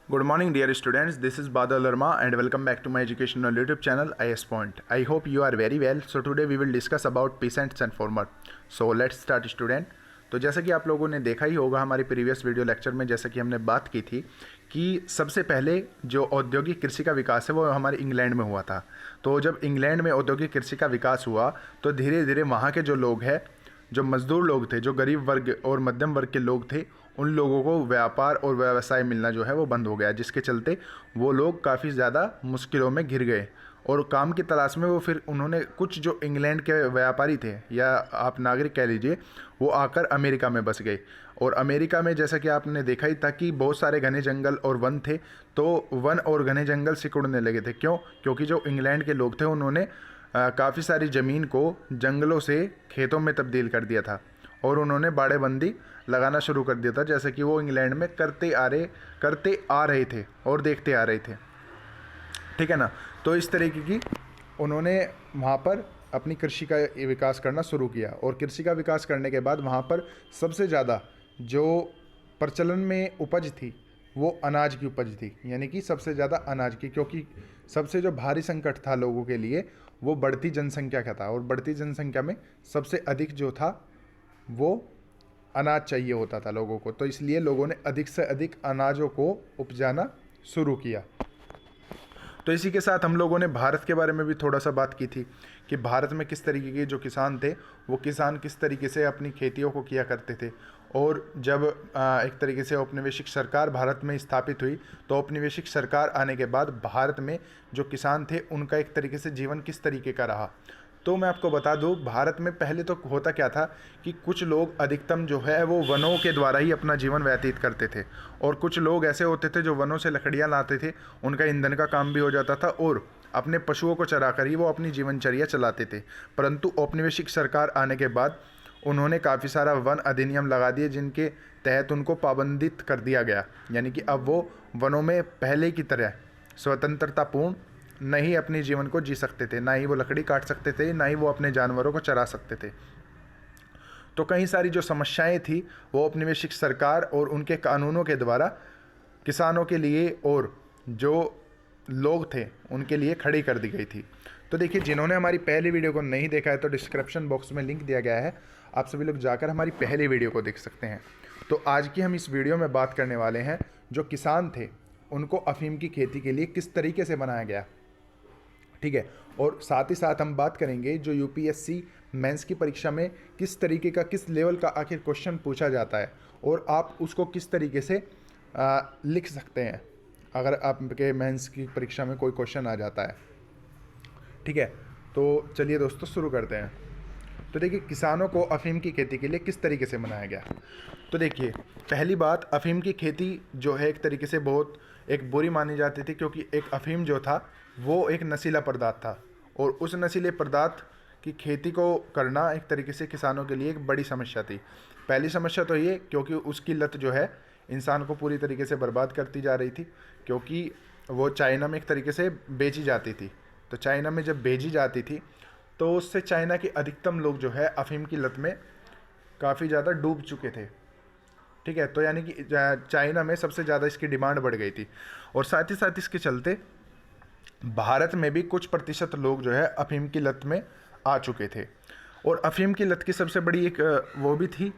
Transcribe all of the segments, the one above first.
Good morning, dear students. This is Badal Verma and welcome back to my educational YouTube channel IS Point. I hope you are very well. So today we will discuss about peasants and farmer. So let's start, student. तो जैसा कि आप लोगों ने देखा ही होगा हमारे previous video lecture में, जैसा कि हमने बात की थी कि सबसे पहले जो औद्योगिक कृषि का विकास है वो हमारे इंग्लैंड में हुआ था। तो जब इंग्लैंड में औद्योगिक कृषि का विकास हुआ तो धीरे धीरे वहाँ के जो लोग हैं, जो मज़दूर लोग थे, जो गरीब वर्ग और मध्यम वर्ग के लोग थे, उन लोगों को व्यापार और व्यवसाय मिलना जो है वो बंद हो गया, जिसके चलते वो लोग काफ़ी ज़्यादा मुश्किलों में घिर गए और काम की तलाश में वो फिर उन्होंने कुछ जो इंग्लैंड के व्यापारी थे या आप नागरिक कह लीजिए, वो आकर अमेरिका में बस गए। और अमेरिका में जैसा कि आपने देखा ही था कि बहुत सारे घने जंगल और वन थे, तो वन और घने जंगल सिकुड़ने लगे थे। क्यों? क्योंकि जो इंग्लैंड के लोग थे उन्होंने काफ़ी सारी ज़मीन को जंगलों से खेतों में तब्दील कर दिया था और उन्होंने बाड़ेबंदी लगाना शुरू कर दिया था, जैसे कि वो इंग्लैंड में करते आ रहे थे और देखते आ रहे थे। ठीक है ना। तो इस तरीके की उन्होंने वहाँ पर अपनी कृषि का विकास करना शुरू किया और कृषि का विकास करने के बाद वहाँ पर सबसे ज़्यादा जो प्रचलन में उपज थी वो अनाज की उपज थी, यानी कि सबसे ज़्यादा अनाज की, क्योंकि सबसे जो भारी संकट था लोगों के लिए वो बढ़ती जनसंख्या का था और बढ़ती जनसंख्या में सबसे अधिक जो था वो अनाज चाहिए होता था लोगों को। तो इसलिए लोगों ने अधिक से अधिक अनाजों को उपजाना शुरू किया। तो इसी के साथ हम लोगों ने भारत के बारे में भी थोड़ा सा बात की थी कि भारत में किस तरीके के जो किसान थे वो किसान किस तरीके से अपनी खेतियों को किया करते थे। और जब एक तरीके से औपनिवेशिक सरकार भारत में स्थापित हुई तो औपनिवेशिक सरकार आने के बाद भारत में जो किसान थे उनका एक तरीके से जीवन किस तरीके का रहा। तो मैं आपको बता दूं, भारत में पहले तो होता क्या था कि कुछ लोग अधिकतम जो है वो वनों के द्वारा ही अपना जीवन व्यतीत करते थे और कुछ लोग ऐसे होते थे जो वनों से लकड़ियाँ लाते थे, उनका ईंधन का काम भी हो जाता था और अपने पशुओं को चराकर ही वो अपनी जीवनचर्या चलाते थे। परंतु औपनिवेशिक सरकार आने के बाद उन्होंने काफ़ी सारा वन अधिनियम लगा दिए जिनके तहत उनको पाबंदित कर दिया गया, यानी कि अब वो वनों में पहले की तरह स्वतंत्रतापूर्ण नहीं अपनी जीवन को जी सकते थे, ना ही वो लकड़ी काट सकते थे, ना ही वो अपने जानवरों को चरा सकते थे। तो कई सारी जो समस्याएं थी वो औपनिवेशिक सरकार और उनके कानूनों के द्वारा किसानों के लिए और जो लोग थे उनके लिए खड़ी कर दी गई थी। तो देखिए, जिन्होंने हमारी पहली वीडियो को नहीं देखा है तो डिस्क्रिप्शन बॉक्स में लिंक दिया गया है, आप सभी लोग जाकर हमारी पहली वीडियो को देख सकते हैं। तो आज की हम इस वीडियो में बात करने वाले हैं जो किसान थे उनको अफीम की खेती के लिए किस तरीके से बनाया गया। ठीक है। और साथ ही साथ हम बात करेंगे जो यूपीएससी मेंस की परीक्षा में किस तरीके का, किस लेवल का आखिर क्वेश्चन पूछा जाता है और आप उसको किस तरीके से लिख सकते हैं अगर आपके मेंस की परीक्षा में कोई क्वेश्चन आ जाता है। ठीक है। तो चलिए दोस्तों शुरू करते हैं। तो देखिए, किसानों को अफीम की खेती के लिए किस तरीके से बनाया गया। तो देखिए, पहली बात, अफीम की खेती जो है एक तरीके से बहुत एक बुरी मानी जाती थी, क्योंकि एक अफीम जो था वो एक नशीला पदार्थ था और उस नशीले पदार्थ की खेती को करना एक तरीके से किसानों के लिए एक बड़ी समस्या थी। पहली समस्या तो ये क्योंकि उसकी लत जो है इंसान को पूरी तरीके से बर्बाद करती जा रही थी, क्योंकि वो चाइना में एक तरीके से बेची जाती थी। तो चाइना में जब भेजी जाती थी तो उससे चाइना के अधिकतम लोग जो है अफीम की लत में काफ़ी ज़्यादा डूब चुके थे। ठीक है। तो यानी कि चाइना में सबसे ज़्यादा इसकी डिमांड बढ़ गई थी और साथ ही साथ इसके चलते भारत में भी कुछ प्रतिशत लोग जो है अफीम की लत में आ चुके थे। और अफीम की लत की सबसे बड़ी एक वो भी थी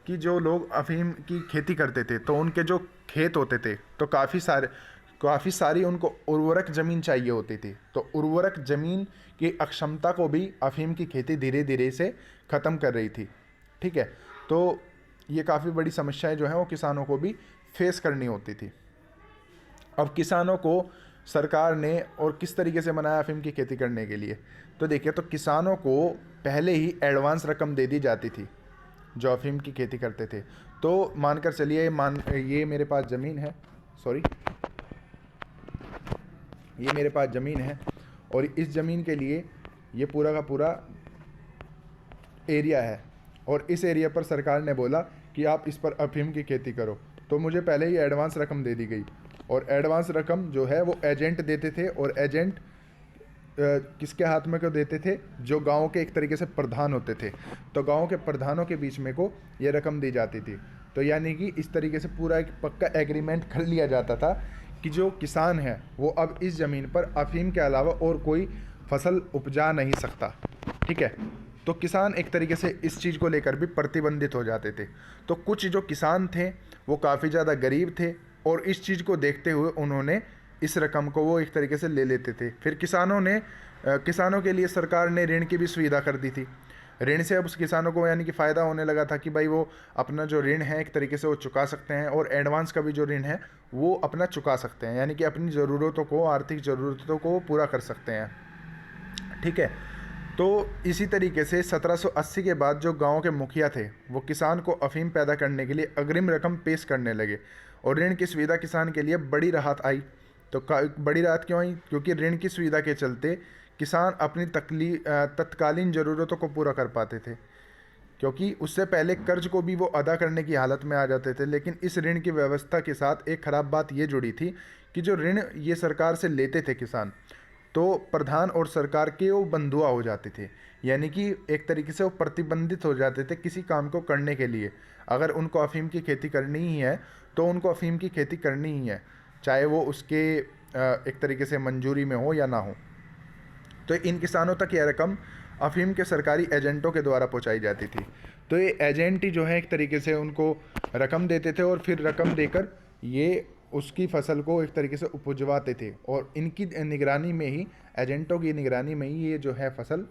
कि जो लोग अफीम की खेती करते थे तो उनके जो खेत होते थे तो काफ़ी सारी उनको उर्वरक ज़मीन चाहिए होती थी। तो उर्वरक ज़मीन की अक्षमता को भी अफीम की खेती धीरे धीरे से ख़त्म कर रही थी। ठीक है। तो ये काफ़ी बड़ी समस्याएं जो हैं वो किसानों को भी फेस करनी होती थी। अब किसानों को सरकार ने और किस तरीके से बनाया अफीम की खेती करने के लिए। तो देखिए, तो किसानों को पहले ही एडवांस रकम दे दी जाती थी जो अफीम की खेती करते थे। तो मानकर चलिए, ये मेरे पास ज़मीन है, ये मेरे पास ज़मीन है और इस ज़मीन के लिए ये पूरा का पूरा एरिया है और इस एरिया पर सरकार ने बोला कि आप इस पर अफीम की खेती करो। तो मुझे पहले ही एडवांस रकम दे दी गई और एडवांस रकम जो है वो एजेंट देते थे और एजेंट किसके हाथ में को देते थे, जो गांव के एक तरीके से प्रधान होते थे। तो गांव के प्रधानों के बीच में को ये रकम दी जाती थी। तो यानी कि इस तरीके से पूरा एक पक्का एग्रीमेंट कर लिया जाता था कि जो किसान है वो अब इस ज़मीन पर अफीम के अलावा और कोई फसल उपजा नहीं सकता। ठीक है, तो किसान एक तरीके से इस चीज़ को लेकर भी प्रतिबंधित हो जाते थे। तो कुछ जो किसान थे वो काफ़ी ज़्यादा गरीब थे और इस चीज़ को देखते हुए उन्होंने इस रकम को वो एक तरीके से ले लेते थे। फिर किसानों के लिए सरकार ने ऋण की भी सुविधा कर दी थी। ऋण से अब उस किसानों को यानी कि फ़ायदा होने लगा था कि भाई वो अपना जो ऋण है एक तरीके से वो चुका सकते हैं और एडवांस का भी जो ऋण है वो अपना चुका सकते हैं, यानी कि अपनी ज़रूरतों को, आर्थिक ज़रूरतों को पूरा कर सकते हैं। ठीक है, तो इसी तरीके से 1780 के बाद जो गांव के मुखिया थे वो किसान को अफीम पैदा करने के लिए अग्रिम रकम पेश करने लगे और ऋण की सुविधा किसान के लिए बड़ी राहत आई। तो बड़ी राहत क्यों आई? क्योंकि ऋण की सुविधा के चलते किसान अपनी तत्कालीन ज़रूरतों को पूरा कर पाते थे, क्योंकि उससे पहले कर्ज को भी वो अदा करने की हालत में आ जाते थे। लेकिन इस ऋण की व्यवस्था के साथ एक ख़राब बात ये जुड़ी थी कि जो ऋण ये सरकार से लेते थे किसान, तो प्रधान और सरकार के वो बंधुआ हो जाते थे, यानी कि एक तरीके से वो प्रतिबंधित हो जाते थे किसी काम को करने के लिए। अगर उनको अफीम की खेती करनी ही है तो उनको अफीम की खेती करनी ही है, चाहे वो उसके एक तरीके से मंजूरी में हो या ना हो। तो इन किसानों तक यह रकम अफीम के सरकारी एजेंटों के द्वारा पहुंचाई जाती थी। तो ये एजेंट ही जो है एक तरीके से उनको रकम देते थे और फिर रकम देकर ये उसकी फसल को एक तरीके से उपजवाते थे और इनकी निगरानी में ही, एजेंटों की निगरानी में ही ये जो है फसल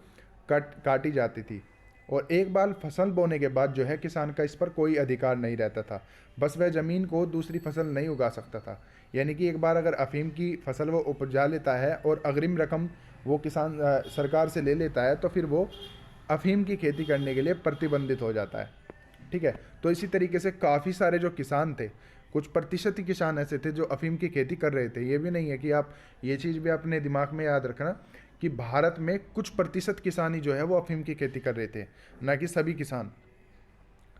काटी जाती थी। और एक बार फसल बोने के बाद जो है किसान का इस पर कोई अधिकार नहीं रहता था, बस वह ज़मीन को दूसरी फसल नहीं उगा सकता था। यानी कि एक बार अगर अफीम की फसल वो उपजा लेता है और अग्रिम रकम वो किसान सरकार से ले लेता है तो फिर वो अफीम की खेती करने के लिए प्रतिबंधित हो जाता है। ठीक है, तो इसी तरीके से काफ़ी सारे जो किसान थे, कुछ प्रतिशत ही किसान ऐसे थे जो अफीम की खेती कर रहे थे। ये भी नहीं है कि आप ये चीज़ भी अपने दिमाग में याद रखना कि भारत में कुछ प्रतिशत किसान ही जो है वो अफीम की खेती कर रहे थे, ना कि सभी किसान।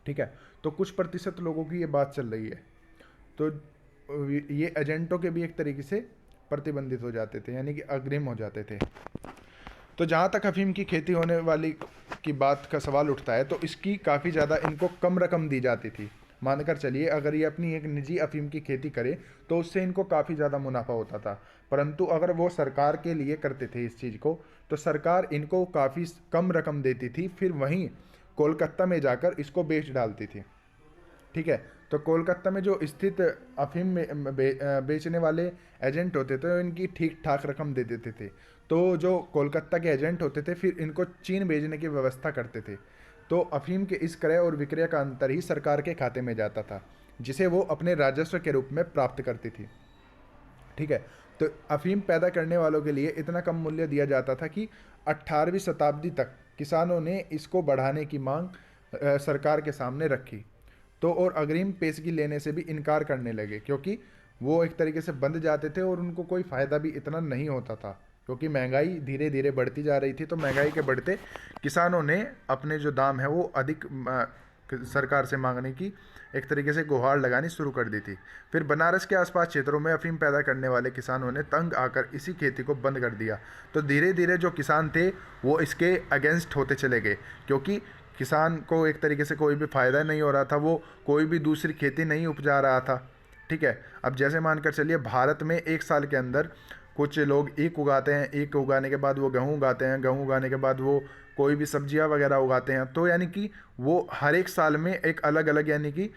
ठीक है, तो कुछ प्रतिशत लोगों की ये बात चल रही है। तो ये एजेंटों के भी एक तरीके से प्रतिबंधित हो जाते थे, यानी कि अग्रिम हो जाते थे। तो जहाँ तक अफीम की खेती होने वाली की बात का सवाल उठता है तो इसकी काफ़ी ज़्यादा इनको कम रकम दी जाती थी। मानकर चलिए अगर ये अपनी एक निजी अफीम की खेती करे तो उससे इनको काफ़ी ज़्यादा मुनाफा होता था, परंतु अगर वो सरकार के लिए करते थे इस चीज़ को तो सरकार इनको काफ़ी कम रकम देती थी, फिर वहीं कोलकाता में जाकर इसको बेच डालती थी। ठीक है, तो कोलकाता में जो स्थित अफीम में बेचने वाले एजेंट होते थे इनकी ठीक ठाक रकम दे देते थे। तो जो कोलकाता के एजेंट होते थे फिर इनको चीन भेजने की व्यवस्था करते थे। तो अफीम के इस क्रय और विक्रय का अंतर ही सरकार के खाते में जाता था, जिसे वो अपने राजस्व के रूप में प्राप्त करती थी। ठीक है, तो अफीम पैदा करने वालों के लिए इतना कम मूल्य दिया जाता था कि 18वीं शताब्दी तक किसानों ने इसको बढ़ाने की मांग सरकार के सामने रखी। तो और अग्रिम पेशगी लेने से भी इनकार करने लगे, क्योंकि वो एक तरीके से बंध जाते थे और उनको कोई फ़ायदा भी इतना नहीं होता था, क्योंकि महंगाई धीरे धीरे बढ़ती जा रही थी। तो महंगाई के बढ़ते किसानों ने अपने जो दाम है वो अधिक सरकार से मांगने की एक तरीके से गुहार लगानी शुरू कर दी थी। फिर बनारस के आसपास क्षेत्रों में अफीम पैदा करने वाले किसानों ने तंग आकर इसी खेती को बंद कर दिया। तो धीरे धीरे जो किसान थे वो इसके अगेंस्ट होते चले गए, क्योंकि किसान को एक तरीके से कोई भी फ़ायदा नहीं हो रहा था, वो कोई भी दूसरी खेती नहीं उपजा रहा था। ठीक है, अब जैसे मानकर चलिए भारत में एक साल के अंदर कुछ लोग ईख उगाते हैं, ईख उगाने के बाद वो गेहूँ उगाते हैं, गेहूँ उगाने के बाद वो कोई भी सब्जियां वगैरह उगाते हैं। तो यानी कि वो हर एक साल में एक अलग अलग, यानी कि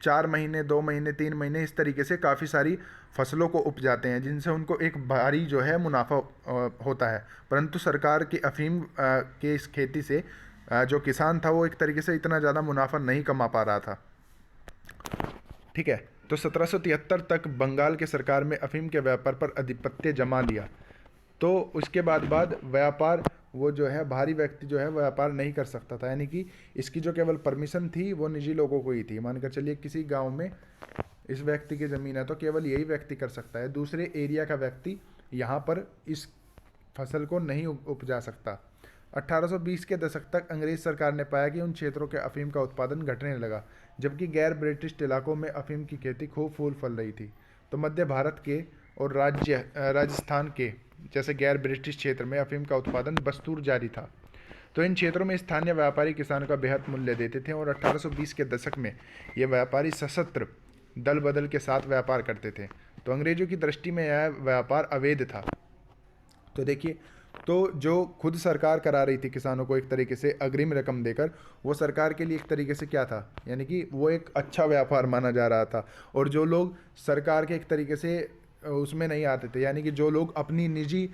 4 महीने, 2 महीने, 3 महीने इस तरीके से काफ़ी सारी फसलों को उपजाते हैं, जिनसे उनको एक भारी जो है मुनाफा होता है। परंतु सरकार की अफीम के इस खेती से जो किसान था वो एक तरीके से इतना ज़्यादा मुनाफा नहीं कमा पा रहा था। ठीक है, तो 1773 तक बंगाल के सरकार में अफीम के व्यापार पर आधिपत्य जमा लिया। तो उसके बाद व्यापार वो जो है भारी व्यक्ति जो है व्यापार नहीं कर सकता था, यानी कि इसकी जो केवल परमिशन थी वो निजी लोगों को ही थी। मानकर चलिए किसी गांव में इस व्यक्ति की ज़मीन है तो केवल यही व्यक्ति कर सकता है, दूसरे एरिया का व्यक्ति यहाँ पर इस फसल को नहीं उपजा सकता। 1820 के दशक तक अंग्रेज सरकार ने पाया कि उन क्षेत्रों के अफीम का उत्पादन घटने लगा, जबकि गैर ब्रिटिश इलाकों में अफीम की खेती खूब फूल फल रही थी। तो मध्य भारत के और राजस्थान के जैसे गैर ब्रिटिश क्षेत्र में अफीम का उत्पादन बस्तूर जारी था। तो इन क्षेत्रों में स्थानीय व्यापारी किसानों का बेहद मूल्य देते थे और 1820 के दशक में ये व्यापारी सशस्त्र दल बदल के साथ व्यापार करते थे। तो अंग्रेजों की दृष्टि में यह व्यापार अवैध था। तो देखिए, तो जो खुद सरकार करा रही थी किसानों को एक तरीके से अग्रिम रकम देकर, वो सरकार के लिए एक तरीके से क्या था, यानी कि वो एक अच्छा व्यापार माना जा रहा था। और जो लोग सरकार के एक तरीके से उसमें नहीं आते थे, यानी कि जो लोग अपनी निजी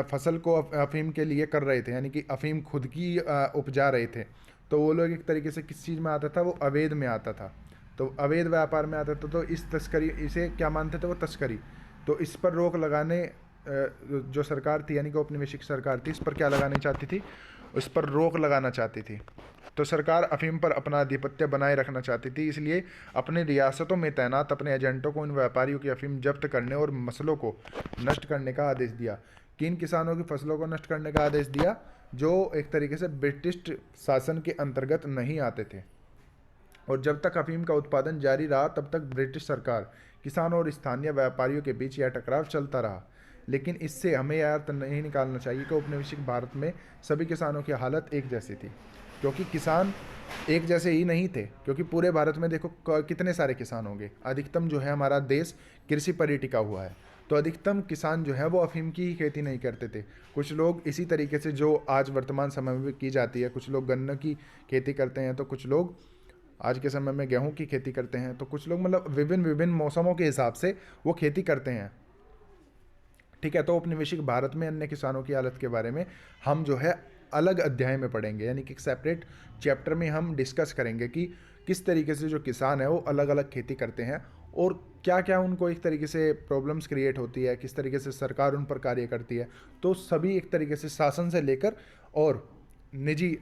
फसल को अफीम के लिए कर रहे थे, यानी कि अफीम खुद की उपजा रहे थे, तो वो लोग एक तरीके से किस चीज़ में आता था, वो अवैध में आता था। तो अवैध व्यापार में आता था, तो इस तस्करी, इसे क्या मानते थे वो, तस्करी। तो इस पर रोक लगाने जो सरकार थी, यानी कि औपनिवेशिक सरकार थी, इस पर क्या लगानी चाहती थी, उस पर रोक लगाना चाहती थी। तो सरकार अफीम पर अपना आधिपत्य बनाए रखना चाहती थी, इसलिए अपने रियासतों में तैनात अपने एजेंटों को इन व्यापारियों की अफीम जब्त करने और मसलों को नष्ट करने का आदेश दिया। किन किसानों की फसलों को नष्ट करने का आदेश दिया, जो एक तरीके से ब्रिटिश शासन के अंतर्गत नहीं आते थे। और जब तक अफीम का उत्पादन जारी रहा, तब तक ब्रिटिश सरकार, किसानों और स्थानीय व्यापारियों के बीच यह टकराव चलता रहा। लेकिन इससे हमें यह अर्थ नहीं निकालना चाहिए कि औपनिवेशिक भारत में सभी किसानों की हालत एक जैसी थी, क्योंकि किसान एक जैसे ही नहीं थे। क्योंकि पूरे भारत में देखो कितने सारे किसान होंगे, अधिकतम जो है हमारा देश कृषि पर ही टिका हुआ है। तो अधिकतम किसान जो है वो अफीम की ही खेती नहीं करते थे। कुछ लोग इसी तरीके से जो आज वर्तमान समय में भी की जाती है, कुछ लोग गन्ने की खेती करते हैं, तो कुछ लोग आज के समय में गेहूं की खेती करते हैं, तो कुछ लोग मतलब विभिन्न विभिन्न मौसमों के हिसाब से वो खेती करते हैं। ठीक है, तो औपनिवेशिक भारत में अन्य किसानों की हालत के बारे में हम जो है अलग अध्याय में पढ़ेंगे, यानी कि एक सेपरेट चैप्टर में हम डिस्कस करेंगे कि किस तरीके से जो किसान है वो अलग अलग खेती करते हैं और क्या क्या उनको एक तरीके से प्रॉब्लम्स क्रिएट होती है, किस तरीके से सरकार उन पर कार्य करती है। तो सभी एक तरीके से शासन से लेकर और निजी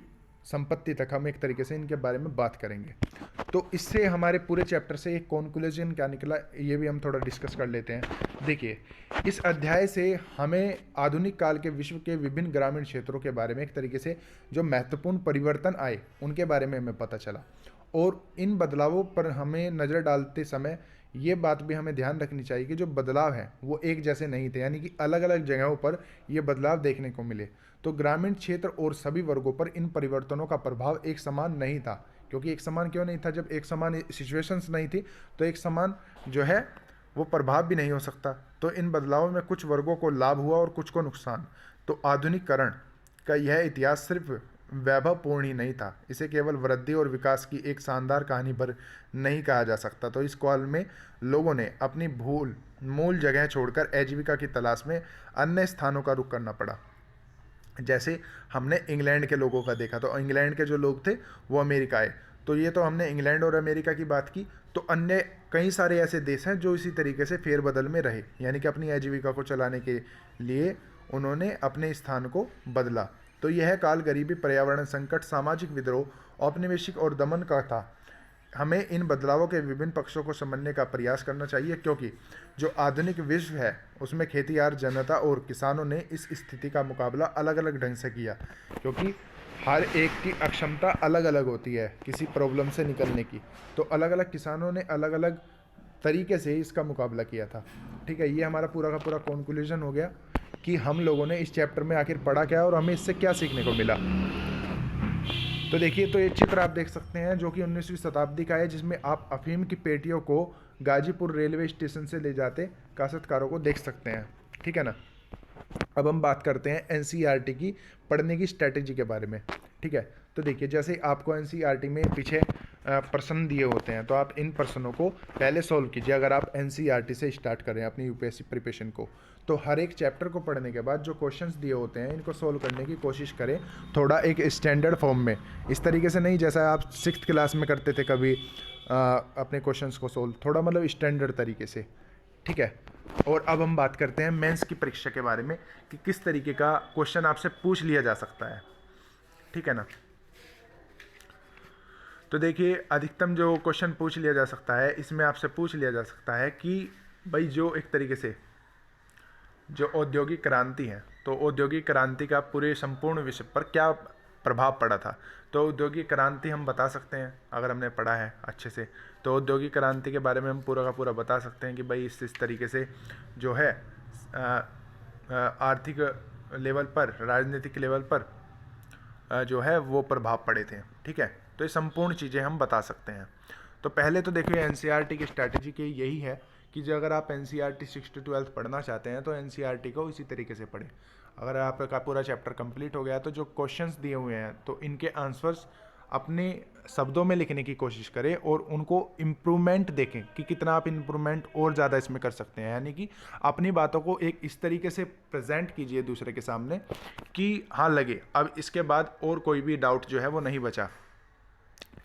संपत्ति तक हम एक तरीके से इनके बारे में बात करेंगे। तो इससे हमारे पूरे चैप्टर से एक कॉन्क्लूजन क्या निकला, ये भी हम थोड़ा डिस्कस कर लेते हैं। देखिए, इस अध्याय से हमें आधुनिक काल के विश्व के विभिन्न ग्रामीण क्षेत्रों के बारे में एक तरीके से जो महत्वपूर्ण परिवर्तन आए उनके बारे में हमें पता चला। और इन बदलावों पर हमें नज़र डालते समय ये बात भी हमें ध्यान रखनी चाहिए कि जो बदलाव हैं वो एक जैसे नहीं थे, यानी कि अलग अलग जगहों पर ये बदलाव देखने को मिले। तो ग्रामीण क्षेत्र और सभी वर्गों पर इन परिवर्तनों का प्रभाव एक समान नहीं था। क्योंकि एक समान क्यों नहीं था, जब एक समान सिचुएशंस नहीं थी तो एक समान जो है वो प्रभाव भी नहीं हो सकता। तो इन बदलावों में कुछ वर्गों को लाभ हुआ और कुछ को नुकसान। तो आधुनिकीकरण का यह इतिहास सिर्फ वैभवपूर्ण ही नहीं था, इसे केवल वृद्धि और विकास की एक शानदार कहानी भर नहीं कहा जा सकता। तो इस काल में लोगों ने अपनी मूल जगह छोड़कर आजीविका की तलाश में अन्य स्थानों का रुख करना पड़ा। जैसे हमने इंग्लैंड के लोगों का देखा, तो इंग्लैंड के जो लोग थे वो अमेरिका आए। तो ये तो हमने इंग्लैंड और अमेरिका की बात की। तो अन्य कई सारे ऐसे देश हैं जो इसी तरीके से फेरबदल में रहे, यानी कि अपनी आजीविका को चलाने के लिए उन्होंने अपने स्थान को बदला। तो यह काल गरीबी, पर्यावरण संकट, सामाजिक विद्रोह, औपनिवेशिक और दमन का था। हमें इन बदलावों के विभिन्न पक्षों को समझने का प्रयास करना चाहिए, क्योंकि जो आधुनिक विश्व है उसमें खेतीहर जनता और किसानों ने इस स्थिति का मुकाबला अलग अलग ढंग से किया। क्योंकि हर एक की अक्षमता अलग अलग होती है किसी प्रॉब्लम से निकलने की। तो अलग अलग किसानों ने अलग अलग तरीके से इसका मुकाबला किया था। ठीक है, ये हमारा पूरा का पूरा कंक्लूजन हो गया कि हम लोगों ने इस चैप्टर में आखिर पढ़ा क्या और हमें इससे क्या सीखने को मिला। तो देखिए, तो ये चित्र आप देख सकते हैं जो कि 19वीं शताब्दी का है, जिसमें आप अफीम की पेटियों को गाजीपुर रेलवे स्टेशन से ले जाते काश्तकारों को देख सकते हैं। ठीक है ना। अब हम बात करते हैं एनसीईआरटी की पढ़ने की स्ट्रैटेजी के बारे में। ठीक है, तो देखिए, जैसे आपको एनसीईआरटी में पीछे प्रश्न दिए होते हैं, तो आप इन प्रश्नों को पहले सॉल्व कीजिए। अगर आप एनसीईआरटी से स्टार्ट करें अपनी यूपीएससी प्रिपरेशन को, तो हर एक चैप्टर को पढ़ने के बाद जो क्वेश्चंस दिए होते हैं इनको सॉल्व करने की कोशिश करें, थोड़ा एक स्टैंडर्ड फॉर्म में। इस तरीके से नहीं जैसा आप 6th क्लास में करते थे कभी अपने क्वेश्चंस को सॉल्व, थोड़ा मतलब स्टैंडर्ड तरीके से। ठीक है, और अब हम बात करते हैं मेंस की परीक्षा के बारे में कि किस तरीके का क्वेश्चन आपसे पूछ लिया जा सकता है। ठीक है ना। तो देखिए, अधिकतम जो क्वेश्चन पूछ लिया जा सकता है, इसमें आपसे पूछ लिया जा सकता है कि भाई जो एक तरीके से जो औद्योगिक क्रांति है, तो औद्योगिक क्रांति का पूरे संपूर्ण विश्व पर क्या प्रभाव पड़ा था। तो औद्योगिक क्रांति हम बता सकते हैं अगर हमने पढ़ा है अच्छे से, तो औद्योगिक क्रांति के बारे में हम पूरा का पूरा बता सकते हैं कि भाई इस तरीके से जो है आर्थिक लेवल पर, राजनीतिक लेवल पर जो है वो प्रभाव पड़े थे। ठीक है, तो ये संपूर्ण चीज़ें हम बता सकते हैं। तो पहले तो देखिए एनसीईआरटी की स्ट्रैटेजी की यही है कि जो अगर आप NCERT 6 to 12 पढ़ना चाहते हैं तो NCERT को इसी तरीके से पढ़ें। अगर आपका पूरा चैप्टर कंप्लीट हो गया तो जो क्वेश्चंस दिए हुए हैं तो इनके आंसर्स अपने शब्दों में लिखने की कोशिश करें और उनको इम्प्रूवमेंट देखें कि कितना आप इम्प्रूवमेंट और ज़्यादा इसमें कर सकते हैं। यानी कि अपनी बातों को एक इस तरीके से प्रेजेंट कीजिए दूसरे के सामने कि हाँ लगे अब इसके बाद और कोई भी डाउट जो है वो नहीं बचा।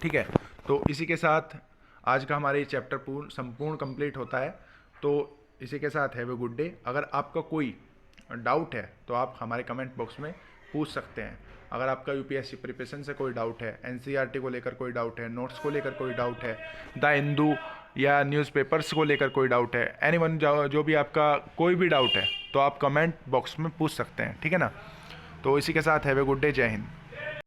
ठीक है, तो इसी के साथ आज का हमारा ये चैप्टर संपूर्ण कंप्लीट होता है। तो इसी के साथ हैव ए गुड डे। अगर आपका कोई डाउट है तो आप हमारे कमेंट बॉक्स में पूछ सकते हैं। अगर आपका UPSC प्रिपरेशन से कोई डाउट है, NCERT को लेकर कोई डाउट है, नोट्स को लेकर कोई डाउट है, द हिंदू या न्यूज़पेपर्स को लेकर कोई डाउट है, एनीवन जो भी आपका कोई भी डाउट है तो आप कमेंट बॉक्स में पूछ सकते हैं। ठीक है ना, तो इसी के साथ हैव ए गुड डे। जय हिंद।